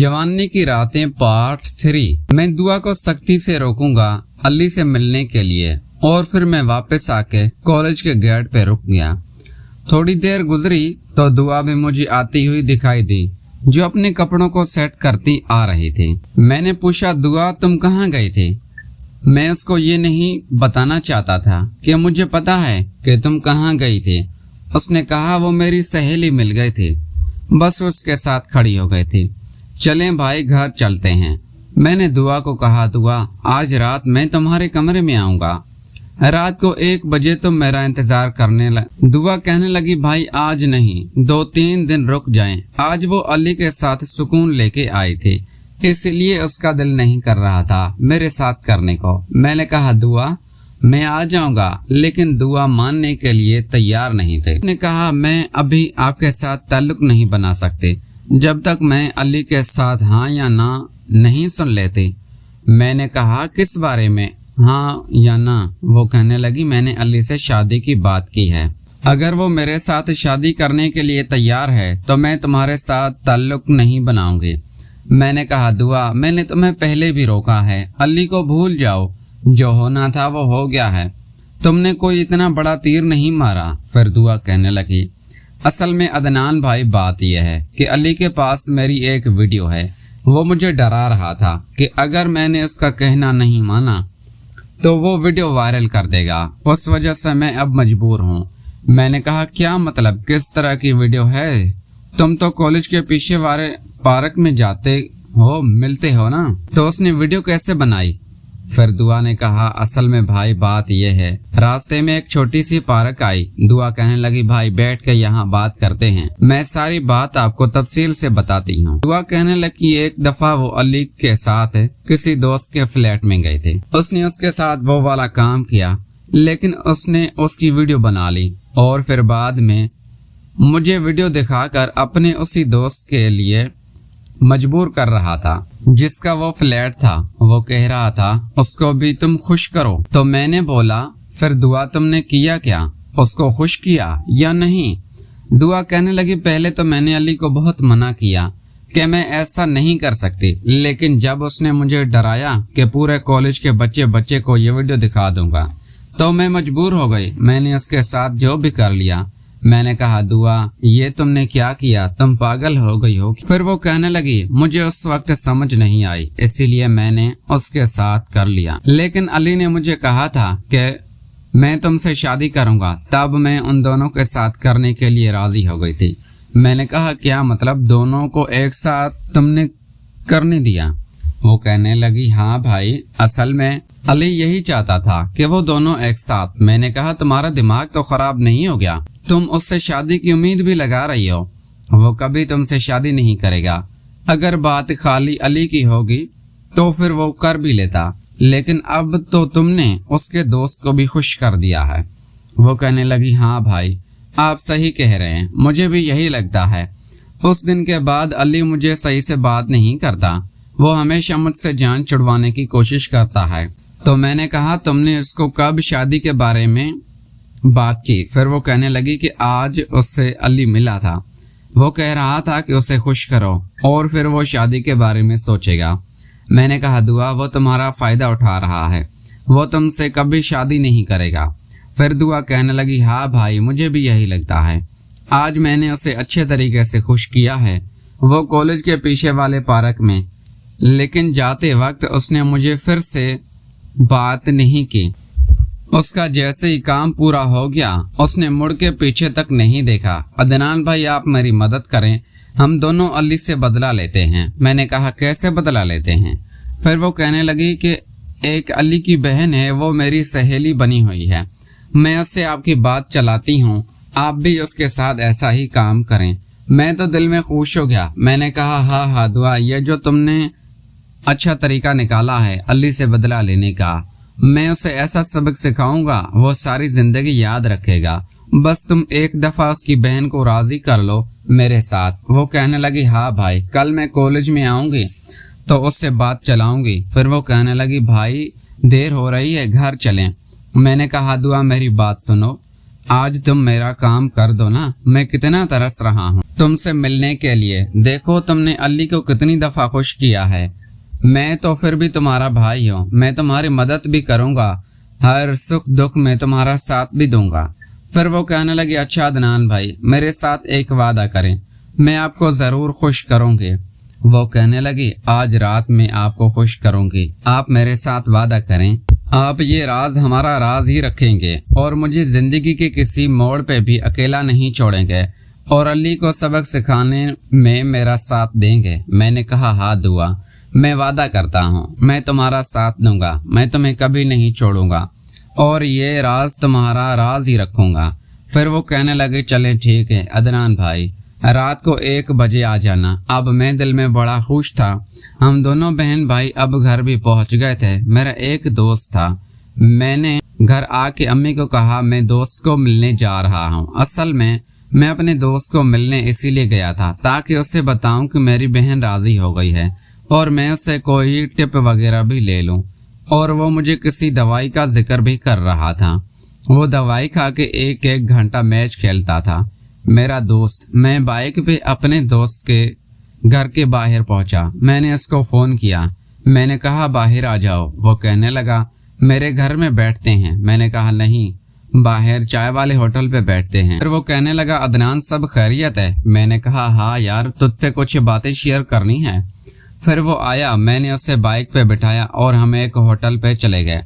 जवानी की रातें पार्ट 3। मैं दुआ को सख्ती से रोकूंगा अली से मिलने के लिए और फिर मैं वापस आके कॉलेज के गेट पे रुक गया। थोड़ी देर गुजरी तो दुआ भी मुझे आती हुई दिखाई दी, जो अपने कपड़ों को सेट करती आ रही थी। मैंने पूछा, दुआ तुम कहाँ गई थी? मैं उसको ये नहीं बताना चाहता था कि मुझे पता है कि तुम कहाँ गई थी। उसने कहा वो मेरी सहेली मिल गई थी, बस उसके साथ खड़ी हो गई थी। चलें भाई घर चलते हैं। मैंने दुआ को कहा, दुआ आज रात मैं तुम्हारे कमरे में आऊँगा, रात को 1 बजे तुम मेरा इंतजार करने दुआ कहने लगी, भाई आज नहीं, 2-3 दिन रुक जाएं। आज वो अली के साथ सुकून लेके आई थी, इसलिए उसका दिल नहीं कर रहा था मेरे साथ करने को। मैंने कहा, दुआ मैं आ जाऊंगा, लेकिन दुआ मानने के लिए तैयार नहीं थे। उसने कहा, मैं अभी आपके साथ ताल्लुक नहीं बना सकते जब तक मैं अली के साथ हाँ या ना नहीं सुन लेते। मैंने कहा, किस बारे में हाँ या ना? वो कहने लगी, मैंने अली से शादी की बात की है। अगर वो मेरे साथ शादी करने के लिए तैयार है तो मैं तुम्हारे साथ ताल्लुक नहीं बनाऊंगी। मैंने कहा, दुआ मैंने तुम्हें पहले भी रोका है, अली को भूल जाओ, जो होना था वो हो गया है, तुमने कोई इतना बड़ा तीर नहीं मारा। फिर दुआ कहने लगी, असल में अदनान भाई बात यह है कि अली के पास मेरी एक वीडियो है। वो मुझे डरा रहा था कि अगर मैंने उसका कहना नहीं माना तो वो वीडियो वायरल कर देगा, उस वजह से मैं अब मजबूर हूँ। मैंने कहा, क्या मतलब, किस तरह की वीडियो है? तुम तो कॉलेज के पीछे वाले पार्क में जाते हो, मिलते हो ना, तो उसने वीडियो कैसे बनाई? फिर दुआ ने कहा, असल में भाई बात यह है, रास्ते में एक छोटी सी पार्क आई। दुआ कहने लगी, भाई बैठ के यहाँ बात करते हैं, मैं सारी बात आपको तफसील से बताती हूँ। दुआ कहने लगी, एक दफा वो अली के साथ किसी दोस्त के फ्लैट में गए थे। उसने उसके साथ वो वाला काम किया, लेकिन उसने उसकी वीडियो बना ली और फिर बाद में मुझे वीडियो दिखाकर अपने उसी दोस्त के लिए मजबूर कर रहा था जिसका वो फ्लैट था। वो कह रहा था उसको भी तुम खुश करो। तो मैंने बोला, फिर दुआ तुमने किया क्या? उसको खुश किया या नहीं? दुआ कहने लगी, पहले तो मैंने अली को बहुत मना किया कि मैं ऐसा नहीं कर सकती, लेकिन जब उसने मुझे डराया कि पूरे कॉलेज के बच्चे को ये वीडियो दिखा दूंगा तो मैं मजबूर हो गई। मैंने उसके साथ जो भी कर लिया। मैंने कहा, दुआ ये तुमने क्या किया, तुम पागल हो गई हो? फिर वो कहने लगी, मुझे उस वक्त समझ नहीं आई, इसीलिए मैंने उसके साथ कर लिया, लेकिन अली ने मुझे कहा था कि मैं तुमसे शादी करूंगा, तब मैं उन दोनों के साथ करने के लिए राजी हो गई थी। मैंने कहा, क्या मतलब, दोनों को एक साथ तुमने करने दिया? वो कहने लगी, हाँ भाई, असल में अली यही चाहता था कि वो दोनों एक साथ। मैंने कहा, तुम्हारा दिमाग तो खराब नहीं हो गया? तुम उससे शादी की उम्मीद भी लगा रही हो, वो कभी तुमसे शादी नहीं करेगा। अगर बात खाली अली की होगी तो फिर वो कर भी लेता, लेकिन अब तो तुमने उसके दोस्त को भी खुश कर दिया है। वो कहने लगी, हाँ भाई आप सही कह रहे हैं, मुझे भी यही लगता है। उस दिन के बाद अली मुझे सही से बात नहीं करता, वो हमेशा मुझसे जान छुड़वाने की कोशिश करता है। तो मैंने कहा, तुमने इसको कब शादी के बारे में बात की? फिर वो कहने लगी कि आज उससे अली मिला था, वो कह रहा था कि उसे खुश करो और फिर वो शादी के बारे में सोचेगा। मैंने कहा, दुआ वो तुम्हारा फायदा उठा रहा है, वो तुमसे कभी शादी नहीं करेगा। फिर दुआ कहने लगी, हाँ भाई मुझे भी यही लगता है, आज मैंने उसे अच्छे तरीके से खुश किया है, वो कॉलेज के पीछे वाले पार्क में, लेकिन जाते वक्त उसने मुझे फिर से बात नहीं की। उसका जैसे ही काम पूरा हो गया उसने मुड़ के पीछे तक नहीं देखा। अदनान भाई आप मेरी मदद करें, हम दोनों अली से बदला लेते हैं। मैंने कहा, कैसे बदला लेते हैं? फिर वो कहने लगी कि एक अली की बहन है, वो मेरी सहेली बनी हुई है, मैं उससे आपकी बात चलाती हूँ, आप भी उसके साथ ऐसा ही काम करें। मैं तो दिल में खुश हो गया। मैंने कहा, हाँ दुआ, ये जो तुमने अच्छा तरीका निकाला है अली से बदला लेने का, मैं उसे ऐसा सबक सिखाऊंगा वो सारी जिंदगी याद रखेगा, बस तुम एक दफा उसकी बहन को राजी कर लो मेरे साथ। वो कहने लगी, हाँ भाई कल मैं कॉलेज में आऊंगी तो उससे बात चलाऊंगी। फिर वो कहने लगी, भाई देर हो रही है, घर चलें। मैंने कहा, दुआ मेरी बात सुनो, आज तुम मेरा काम कर दो ना, मैं कितना तरस रहा हूँ तुमसे मिलने के लिए। देखो तुमने अली को कितनी दफा खुश किया है। मैं तो फिर भी तुम्हारा भाई हूँ, मैं तुम्हारी मदद भी करूँगा, हर सुख दुख में तुम्हारा साथ भी दूंगा। फिर वो कहने लगी, अच्छा अदनान भाई, मेरे साथ एक वादा करें, मैं आपको जरूर खुश करूँगी। वो कहने लगी, आज रात में आपको खुश करूँगी, आप मेरे साथ वादा करें, आप ये राज हमारा राज ही रखेंगे और मुझे जिंदगी के किसी मोड़ पे भी अकेला नहीं छोड़ेंगे और अली को सबक सिखाने में मेरा साथ देंगे। मैंने कहा, हाँ दुआ, मैं वादा करता हूँ, मैं तुम्हारा साथ दूंगा, मैं तुम्हें कभी नहीं छोड़ूंगा और ये राज तुम्हारा राज ही रखूंगा। फिर वो कहने लगे, चले ठीक है अदनान भाई, रात को 1 बजे आ जाना। अब मैं दिल में बड़ा खुश था। हम दोनों बहन भाई अब घर भी पहुंच गए थे। मेरा एक दोस्त था, मैंने घर आके अम्मी को कहा मैं दोस्त को मिलने जा रहा हूँ। असल में मैं अपने दोस्त को मिलने इसीलिए गया था ताकि उसे बताऊं कि मेरी बहन राजी हो गई है और मैं उससे कोई टिप वगैरह भी ले लूं। और वो मुझे किसी दवाई का जिक्र भी कर रहा था। वो दवाई खा के 1-1 घंटा मैच खेलता था मेरा दोस्त। मैं बाइक पे अपने दोस्त के घर के बाहर पहुंचा। मैंने उसको फ़ोन किया, मैंने कहा बाहर आ जाओ। वो कहने लगा, मेरे घर में बैठते हैं। मैंने कहा नहीं, बाहर चाय वाले होटल पे बैठते हैं। फिर वो कहने लगा, अदनान सब खैरियत है? मैंने कहा, हाँ यार, तुझसे कुछ बातें शेयर करनी है। फिर वो आया, मैंने उसे बाइक पे बिठाया और हम एक होटल पे चले गए।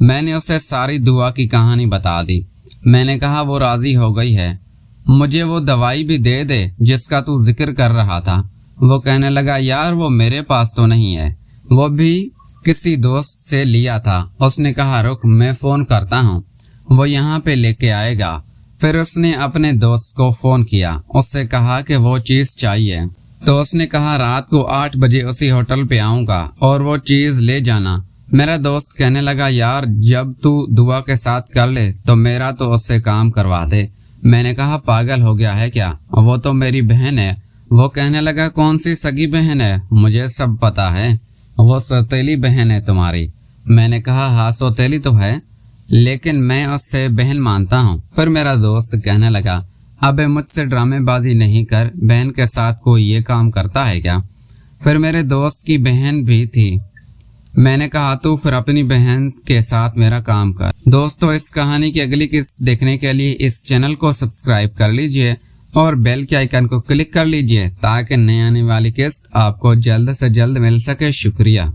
मैंने उसे सारी दुआ की कहानी बता दी। मैंने कहा वो राजी हो गई है, मुझे वो दवाई भी दे दे जिसका तू जिक्र कर रहा था। वो कहने लगा, यार वो मेरे पास तो नहीं है, वो भी किसी दोस्त से लिया था। उसने कहा रुक, मैं फ़ोन करता हूँ, वो यहाँ पे लेके आएगा। फिर उसने अपने दोस्त को फ़ोन किया, उससे कहा कि वो चीज़ चाहिए। तो उसने कहा रात को 8 बजे उसी होटल पे आऊँगा और वो चीज़ ले जाना। मेरा दोस्त कहने लगा, यार जब तू दुआ के साथ कर ले तो मेरा तो उससे काम करवा दे। मैंने कहा पागल हो गया है क्या, वो तो मेरी बहन है। वो कहने लगा, कौन सी सगी बहन है? मुझे सब पता है, वो सौतेली बहन है तुम्हारी। मैंने कहा हाँ सौतेली तो है, लेकिन मैं उससे बहन मानता हूँ। फिर मेरा दोस्त कहने लगा, अबे मुझसे ड्रामेबाजी नहीं कर, बहन के साथ कोई ये काम करता है क्या? फिर मेरे दोस्त की बहन भी थी। मैंने कहा तू फिर अपनी बहन के साथ मेरा काम कर। दोस्तों, इस कहानी की अगली किस्त देखने के लिए इस चैनल को सब्सक्राइब कर लीजिए और बेल के आइकन को क्लिक कर लीजिए ताकि नई आने वाली किस्त आपको जल्द से जल्द मिल सके। शुक्रिया।